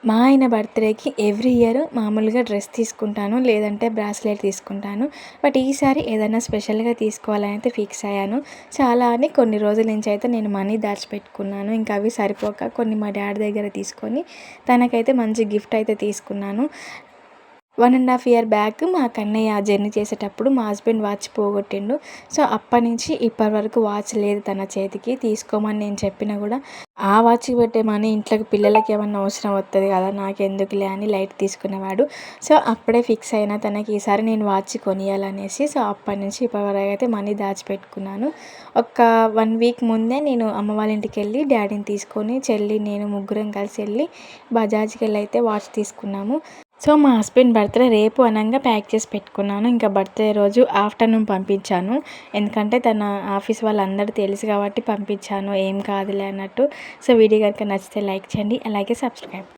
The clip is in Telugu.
మా ఆయన బర్త్డేకి ఎవ్రీ ఇయర్ మామూలుగా డ్రెస్ తీసుకుంటాను, లేదంటే బ్రాస్లెట్ తీసుకుంటాను. బట్ ఈసారి ఏదైనా స్పెషల్‌గా తీసుకోవాలని అయితే ఫిక్స్ అయ్యాను. చాలా అని కొన్ని రోజుల నుంచి అయితే నేను మనీ దాచిపెట్టుకున్నాను. ఇంకా అవి సరిపోక కొన్ని మా డ్యాడీ దగ్గర తీసుకొని తనకైతే మంచి గిఫ్ట్ అయితే తీసుకున్నాను. 1½ ఇయర్ బ్యాక్ మా కన్నయ్య జర్నీ చేసేటప్పుడు మా హస్బెండ్ వాచ్ పోగొట్టిండు. సో, అప్పటినుంచి ఇప్పటి వరకు వాచ్ లేదు తన చేతికి. తీసుకోమని నేను చెప్పినా కూడా ఆ వాచ్‌కి పెట్టే మనీ ఇంట్లోకి పిల్లలకి ఏమన్నా అవసరం వత్తది కదా! నాకెందుకులే అని లైట్ తీసుకునేవాడు. సో, అప్పుడే ఫిక్స్ అయినా తనకి ఈసారి నేను వాచ్ కొనియాలనేసి. సో, అప్పటినుంచి ఇప్పటివరకు అయితే మనీ దాచిపెట్టుకున్నాను. ఒక 1 వీక్ ముందే నేను అమ్మ వాళ్ళ ఇంటికెళ్ళి డ్యాడీని తీసుకొని చెల్లి, నేను ముగ్గురం కలిసి వెళ్ళి బజాజ్‌కెళ్ళి అయితే వాచ్ తీసుకున్నాము. సో, మా హస్బెండ్ బర్త్‌డే రేపు అనంగా ప్యాక్ చేసి పెట్టుకున్నాను. ఇంకా బర్త్‌డే రోజు ఆఫ్టర్‌నూన్ పంపించాను. ఎందుకంటే తన ఆఫీస్ వాళ్ళందరూ తెలుసు కాబట్టి పంపించాను. ఏం కాదులే అన్నట్టు. సో, వీడియో గనుక నచ్చితే లైక్ చేయండి. అలాగే సబ్స్క్రైబ్.